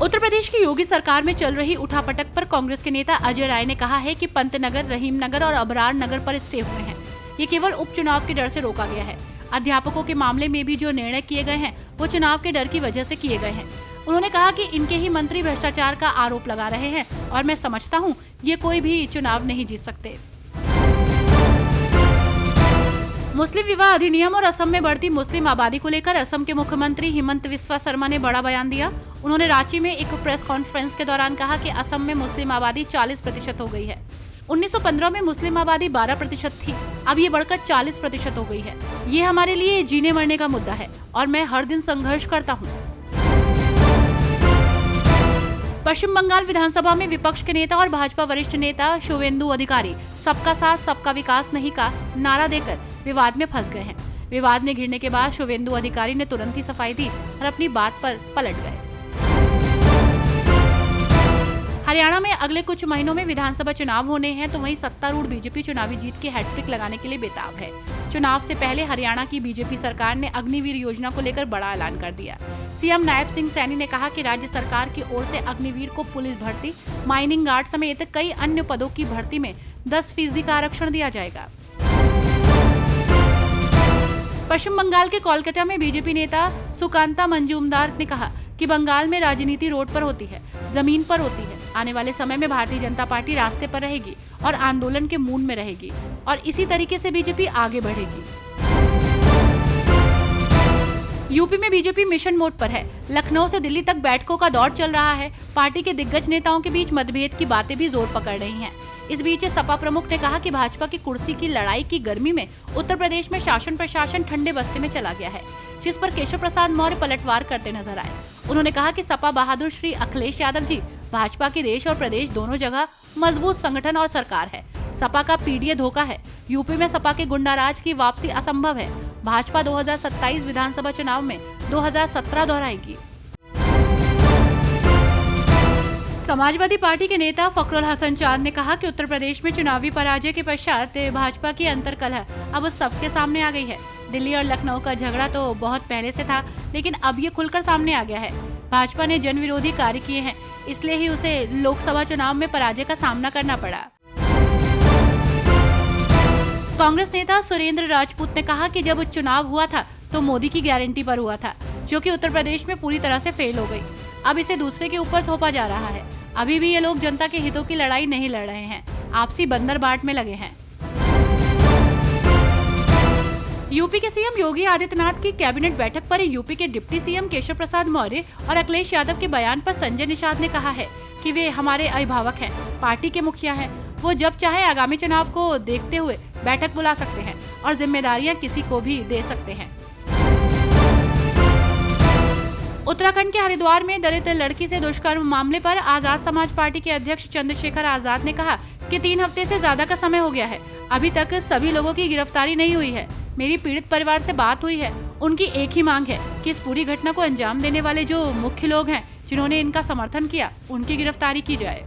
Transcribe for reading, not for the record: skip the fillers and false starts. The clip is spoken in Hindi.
उत्तर प्रदेश की योगी सरकार में चल रही उठापटक पर कांग्रेस के नेता अजय राय ने कहा है कि पंतनगर, रहीमनगर और अबरार नगर पर स्टे हुए हैं। ये केवल उपचुनाव के डर से रोका गया है। अध्यापकों के मामले में भी जो निर्णय किए गए हैं वो चुनाव के डर की वजह से किए गए हैं। उन्होंने कहा कि इनके ही मंत्री भ्रष्टाचार का आरोप लगा रहे हैं और मैं समझता हूँ ये कोई भी चुनाव नहीं जीत सकते। मुस्लिम विवाह अधिनियम और असम में बढ़ती मुस्लिम आबादी को लेकर असम के मुख्यमंत्री हिमंत बिस्वा शर्मा ने बड़ा बयान दिया। उन्होंने रांची में एक प्रेस कॉन्फ्रेंस के दौरान कहा कि असम में मुस्लिम आबादी 40% हो गई है। 1915 में मुस्लिम आबादी 12% थी, अब ये बढ़कर 40% हो गई है। ये हमारे लिए जीने मरने का मुद्दा है और मैं हर दिन संघर्ष करता हूँ। पश्चिम बंगाल विधानसभा में विपक्ष के नेता और भाजपा वरिष्ठ नेता शुवेंदु अधिकारी सबका साथ सबका विकास नहीं का नारा देकर विवाद में फंस गए हैं। विवाद में घिरने के बाद शुवेंदु अधिकारी ने तुरंत ही सफाई दी और अपनी बात पर पलट गए। हरियाणा में अगले कुछ महीनों में विधानसभा चुनाव होने हैं, तो वहीं सत्तारूढ़ बीजेपी चुनावी जीत की हैट्रिक लगाने के लिए बेताब है। चुनाव से पहले हरियाणा की बीजेपी सरकार ने अग्निवीर योजना को लेकर बड़ा ऐलान कर दिया। सीएम नायब सिंह सैनी ने कहा कि राज्य सरकार की ओर से अग्निवीर को पुलिस भर्ती, माइनिंग गार्ड समेत कई अन्य पदों की भर्ती में 10% का आरक्षण दिया जाएगा। पश्चिम बंगाल के कोलकाता में बीजेपी नेता सुकांता मंजूमदार ने कहा कि बंगाल में राजनीति रोड पर होती है, जमीन पर होती है। आने वाले समय में भारतीय जनता पार्टी रास्ते पर रहेगी और आंदोलन के मूड में रहेगी और इसी तरीके से बीजेपी आगे बढ़ेगी। यूपी में बीजेपी मिशन मोड पर है। लखनऊ से दिल्ली तक बैठकों का दौर चल रहा है। पार्टी के दिग्गज नेताओं के बीच मतभेद की बातें भी जोर पकड़ रही हैं। इस बीच सपा प्रमुख ने कहा कि भाजपा की कुर्सी की लड़ाई की गर्मी में उत्तर प्रदेश में शासन प्रशासन ठंडे बस्ते में चला गया है, जिस पर केशव प्रसाद मौर्य पलटवार करते नजर आए। उन्होंने कहा कि सपा बहादुर श्री अखिलेश यादव जी भाजपा की देश और प्रदेश दोनों जगह मजबूत संगठन और सरकार है। सपा का पीडीए धोखा है। यूपी में सपा के गुंडाराज की वापसी असंभव है। भाजपा 2027 विधानसभा चुनाव में 2017 दोहराएगी। समाजवादी पार्टी के नेता फखरुल हसन चांद ने कहा कि उत्तर प्रदेश में चुनावी पराजय के पश्चात भाजपा की अंतर्कलह अब सबके सामने आ गई है। दिल्ली और लखनऊ का झगड़ा तो बहुत पहले से था, लेकिन अब ये खुलकर सामने आ गया है। भाजपा ने जन विरोधी कार्य किए हैं, इसलिए ही उसे लोकसभा चुनाव में पराजय का सामना करना पड़ा। कांग्रेस नेता सुरेंद्र राजपूत ने कहा कि जब चुनाव हुआ था तो मोदी की गारंटी पर हुआ था, जो कि उत्तर प्रदेश में पूरी तरह से फेल हो गई। अब इसे दूसरे के ऊपर थोपा जा रहा है। अभी भी ये लोग जनता के हितों की लड़ाई नहीं लड़ रहे हैं, आपसी बंदर बाट में लगे हैं। यूपी के सीएम योगी आदित्यनाथ की कैबिनेट बैठक पर यूपी के डिप्टी सीएम केशव प्रसाद मौर्य और अखिलेश यादव के बयान पर संजय निषाद ने कहा है कि वे हमारे अभिभावक हैं, पार्टी के मुखिया हैं। वो जब चाहे आगामी चुनाव को देखते हुए बैठक बुला सकते हैं और जिम्मेदारियां किसी को भी दे सकते हैं। उत्तराखंड के हरिद्वार में दलित लड़की से दुष्कर्म मामले पर आजाद समाज पार्टी के अध्यक्ष चंद्रशेखर आजाद ने कहा कि 3 हफ्ते से ज्यादा का समय हो गया है, अभी तक सभी लोगों की गिरफ्तारी नहीं हुई है। मेरी पीड़ित परिवार से बात हुई है, उनकी एक ही मांग है कि इस पूरी घटना को अंजाम देने वाले जो मुख्य लोग हैं जिन्होंने इनका समर्थन किया, उनकी गिरफ्तारी की जाए।